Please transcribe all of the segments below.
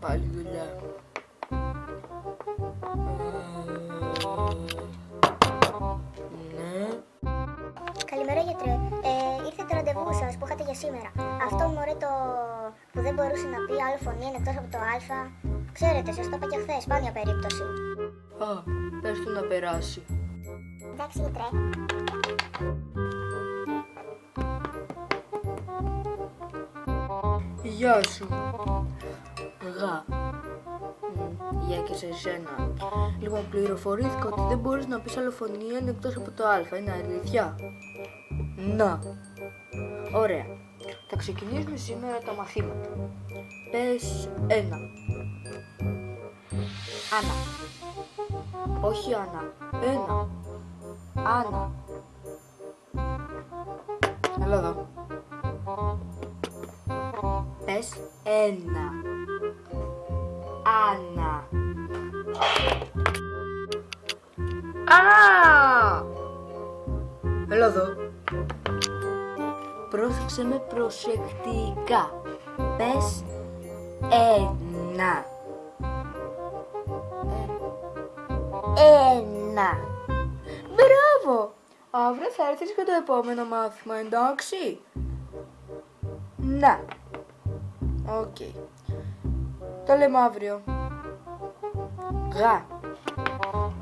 Πάλι δουλειά. Ναι. Καλημέρα γιατρέ. Ήρθε το ραντεβού σας που είχατε για σήμερα. Αυτό μωρέ το που δεν μπορούσε να πει άλλο φωνή είναι εκτός από το α. Ξέρετε, σας το είπα και χθες, σπάνια περίπτωση. Α, πες του να περάσει. Εντάξει γιατρέ. Γεια σου. Γα. Γεια και σε εσένα. Λοιπόν, πληροφορήθηκα ότι δεν μπορείς να πεις αλλοφωνία εκτός από το α. Είναι αλήθεια? Να. Ωραία. Θα ξεκινήσουμε σήμερα τα μαθήματα. Πες 1. Άννα. Όχι Άννα. 1. Άννα. Έλα εδώ. Πες 1. Άννα. Έλα εδώ. Πρόσεξε με προσεκτικά. Πες 1. 1. Μπράβο! Αύριο θα έρθεις για το επόμενο μάθημα, εντάξει? Να. Οκ. Το λέμε αύριο. Γα.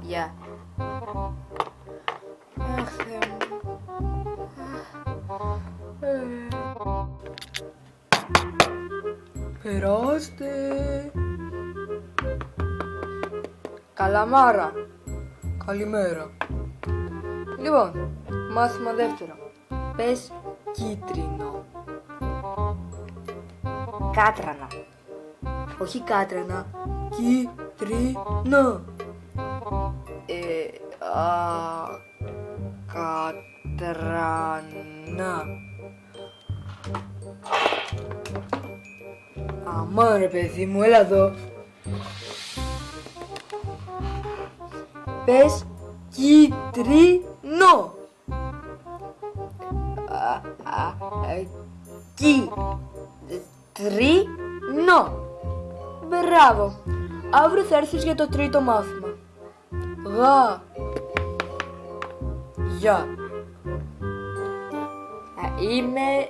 Γεια. Αχ, Θεέ μου. Περάστε. Καλαμάρα. Καλημέρα. Λοιπόν, μάθημα δεύτερο. Πες κίτρινο. Κάτρανα. Όχι κάτρανα. Κίτρινο. Κάτρανα. Αμά ρε παιδί μου, έλα εδώ. Πες κίτρινο. Κίτρινο. Μπράβο. Αύριο θα έρθεις για το τρίτο μάθημα. Γα. Γεια. Είμαι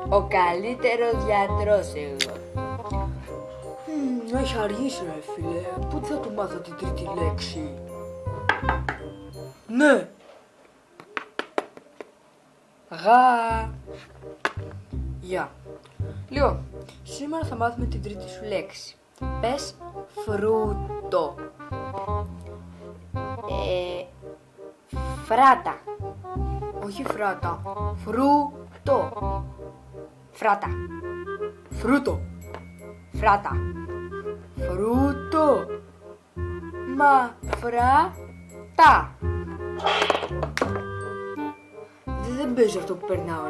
ο καλύτερος γιατρός εγώ. Έχει αργήσει ρε φίλε. Πότε θα του μάθω την τρίτη λέξη? Ναι. Γα. Γεια. Λοιπόν, σήμερα θα μάθουμε την τρίτη σου λέξη. Πες φρούτο. Φράτα. Όχι φράτα. Φρούτο. Φράτα. Φρούτο. Φράτα. Φρούτο. Μα φράτα. Δεν παίζει αυτό που περνάω.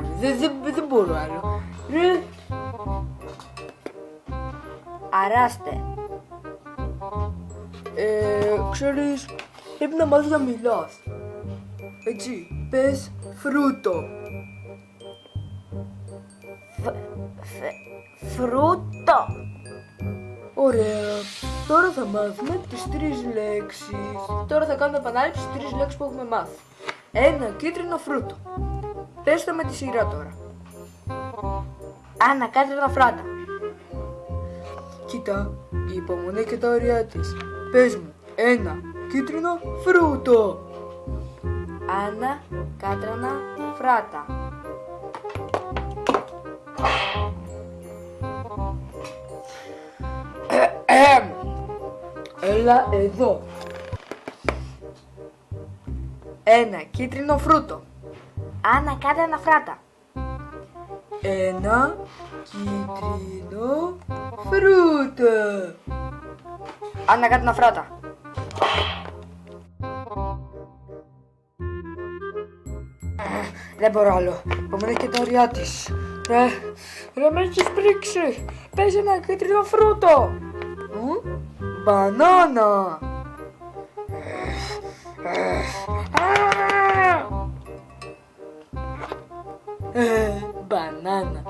Δεν μπορώ άλλο. Ρε. Αράστε. Ξέρεις, πρέπει να μάθεις να μιλάς. Έτσι, πες φρούτο. Φρούτο. Ωραία. Τώρα θα μάθουμε τις τρεις λέξεις. Τώρα θα κάνουμε επανάληψη στις τρεις λέξεις που έχουμε μάθει. Ένα κίτρινο φρούτο. Πες τα με τη σειρά τώρα. Άννα, κάτρινα φράτα. Κοίτα, η υπομονή και τα όρια της. Πες μου, ένα κίτρινο φρούτο. Άννα, κάτρανα, φράτα. Έλα εδώ. Ένα κίτρινο φρούτο. Άννα, κάτρανα φράτα. Ένα κίτρινο φρούτο. Άννα, κάτρανα φράτα. Δεν μπορώ άλλο. Υπομονή και τα όρια της. Ρε με έχεις πρίξει. Πες ένα κίτρινο φρούτο. Μπανάνα. μπανάνα.